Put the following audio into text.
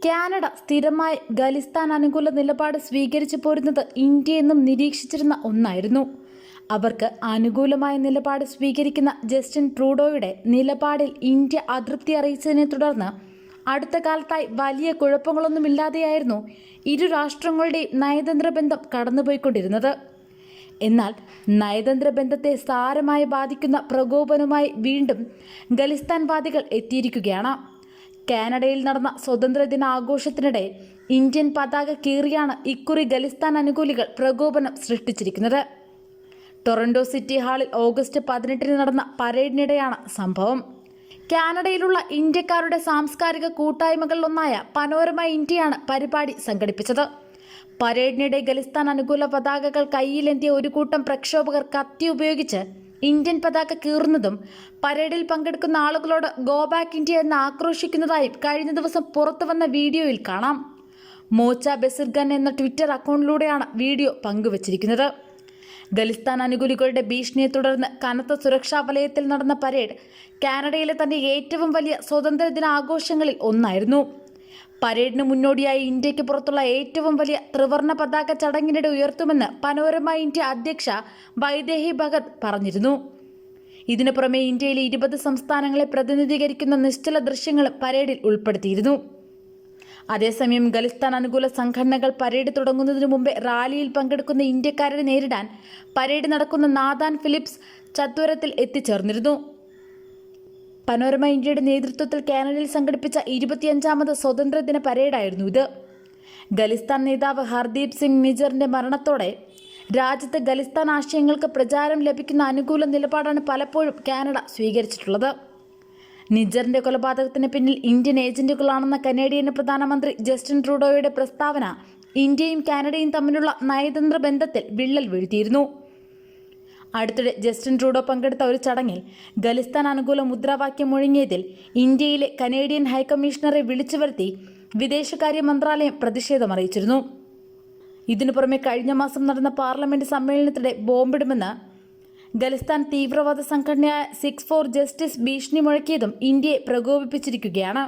Canada സ്ഥിരമായി ഖലിസ്ഥാൻ അനുകൂല നിലപാട് സ്വീകരിച്ചു പോരുന്നത് ഇന്ത്യയെന്നും നിരീക്ഷിച്ചിരുന്ന ഒന്നായിരുന്നു. അവർക്ക് അനുകൂലമായ നിലപാട് സ്വീകരിക്കുന്ന ജസ്റ്റിൻ ട്രൂഡോയുടെ നിലപാടിൽ ഇന്ത്യ അതൃപ്തി അറിയിച്ചതിനെ തുടർന്ന് അടുത്ത കാലത്തായി വലിയ കുഴപ്പങ്ങളൊന്നുമില്ലാതെയായിരുന്നു ഇരു രാഷ്ട്രങ്ങളുടെയും നയതന്ത്ര ബന്ധം കടന്നുപോയിക്കൊണ്ടിരുന്നത്. എന്നാൽ നയതന്ത്ര ബന്ധത്തെ സാരമായി ബാധിക്കുന്ന പ്രകോപനവുമായി വീണ്ടും ഖലിസ്ഥാൻവാദികൾ എത്തിയിരിക്കുകയാണ്. കാനഡയിൽ നടന്ന സ്വാതന്ത്ര്യദിന ആഘോഷത്തിനിടെ ഇന്ത്യൻ പതാക കീറിയാണ് ഇക്കുറി ഖലിസ്ഥാൻ അനുകൂലികൾ പ്രകോപനം സൃഷ്ടിച്ചിരിക്കുന്നത്. ടൊറന്റോ സിറ്റി ഹാളിൽ ഓഗസ്റ്റ് 18 നടന്ന പരേഡിനിടെയാണ് സംഭവം. കാനഡയിലുള്ള ഇന്ത്യക്കാരുടെ സാംസ്കാരിക കൂട്ടായ്മകളിലൊന്നായ പനോരമ ഇന്ത്യയാണ് പരിപാടി സംഘടിപ്പിച്ചത്. പരേഡിനിടെ ഖലിസ്ഥാൻ അനുകൂല പതാകകൾ കയ്യിലേന്തിയ ഒരു കൂട്ടം പ്രക്ഷോഭകർ കത്തി ഉപയോഗിച്ച് ഇന്ത്യൻ പതാക കീറുന്നതും പരേഡിൽ പങ്കെടുക്കുന്ന ആളുകളോട് ഗോ ബാക്ക് ഇന്ത്യ എന്ന് ആക്രോശിക്കുന്നതായും കഴിഞ്ഞ ദിവസം പുറത്തുവന്ന വീഡിയോയിൽ കാണാം. മോച്ച ബസിർഗൻ എന്ന ട്വിറ്റർ അക്കൗണ്ടിലൂടെയാണ് വീഡിയോ പങ്കുവച്ചിരിക്കുന്നത്. ഖലിസ്ഥാൻ അനുകൂലികളുടെ ഭീഷണിയെ തുടർന്ന് കനത്ത സുരക്ഷാ വലയത്തിൽ നടന്ന പരേഡ് കാനഡയിലെ തന്നെ ഏറ്റവും വലിയ സ്വാതന്ത്ര്യദിന ആഘോഷങ്ങളിൽ ഒന്നായിരുന്നു. പരേഡിന് മുന്നോടിയായി ഇന്ത്യക്ക് പുറത്തുള്ള ഏറ്റവും വലിയ ത്രിവർണ്ണ പതാക ചടങ്ങിനിടെ ഉയർത്തുമെന്ന് പനോരമ ഇന്ത്യ അധ്യക്ഷ വൈദേഹി ഭഗത് പറഞ്ഞിരുന്നു. ഇതിനു പുറമെ ഇന്ത്യയിലെ 20 സംസ്ഥാനങ്ങളെ പ്രതിനിധീകരിക്കുന്ന നിശ്ചല ദൃശ്യങ്ങളും പരേഡിൽ ഉൾപ്പെടുത്തിയിരുന്നു. അതേസമയം ഖലിസ്ഥാൻ അനുകൂല സംഘടനകൾ പരേഡ് തുടങ്ങുന്നതിനു മുമ്പേ റാലിയിൽ പങ്കെടുക്കുന്ന ഇന്ത്യക്കാരെ നേരിടാൻ പരേഡ് നടക്കുന്ന നാഥാൻ ഫിലിപ്സ് ചത്വരത്തിൽ എത്തിച്ചേർന്നിരുന്നു. പനോരമ ഇന്ത്യയുടെ നേതൃത്വത്തിൽ കാനഡയിൽ സംഘടിപ്പിച്ച 25ാമത് സ്വാതന്ത്ര്യദിന പരേഡായിരുന്നു ഇത്. ഖലിസ്ഥാൻ നേതാവ് ഹർദീപ് സിംഗ് നിജറിന്റെ മരണത്തോടെ രാജ്യത്ത് ഖലിസ്ഥാൻ ആശയങ്ങൾക്ക് പ്രചാരം ലഭിക്കുന്ന അനുകൂല നിലപാടാണ് പലപ്പോഴും കാനഡ സ്വീകരിച്ചിട്ടുള്ളത്. നിജറിന്റെ കൊലപാതകത്തിന് പിന്നിൽ ഇന്ത്യൻ ഏജന്റുകളാണെന്ന കനേഡിയൻ പ്രധാനമന്ത്രി ജസ്റ്റിൻ ട്രൂഡോയുടെ പ്രസ്താവന ഇന്ത്യയും കാനഡയും തമ്മിലുള്ള നയതന്ത്ര ബന്ധത്തിൽ വിള്ളൽ വീഴ്ത്തിയിരുന്നു. അടുത്തിടെ ജസ്റ്റിൻ ട്രൂഡോ പങ്കെടുത്ത ഒരു ചടങ്ങിൽ ഖലിസ്ഥാൻ അനുകൂല മുദ്രാവാക്യം മുഴങ്ങിയതിൽ ഇന്ത്യയിലെ കനേഡിയൻ ഹൈക്കമ്മീഷണറെ വിളിച്ചു വരുത്തി വിദേശകാര്യ മന്ത്രാലയം പ്രതിഷേധമറിയിച്ചിരുന്നു. ഇതിനു പുറമെ കഴിഞ്ഞ മാസം നടന്ന പാർലമെന്റ് സമ്മേളനത്തിനിടെ ബോംബിടുമെന്ന് ഖലിസ്ഥാൻ തീവ്രവാദ സംഘടനയായ 6 for Justice ഭീഷണി മുഴക്കിയതും ഇന്ത്യയെ പ്രകോപിപ്പിച്ചിരിക്കുകയാണ്.